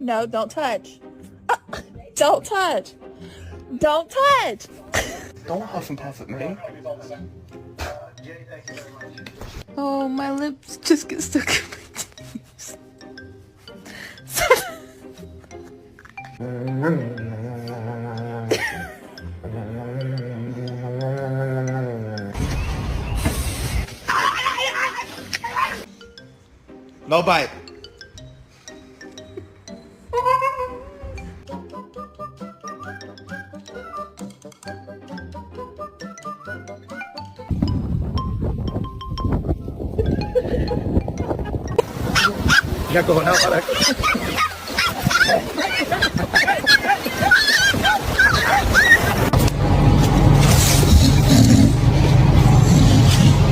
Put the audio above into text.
No, don't touch. Don't touch. Don't touch. Don't huff and puff at me. Oh, my lips just get stuck in my teeth. No bite. Ya cojonado para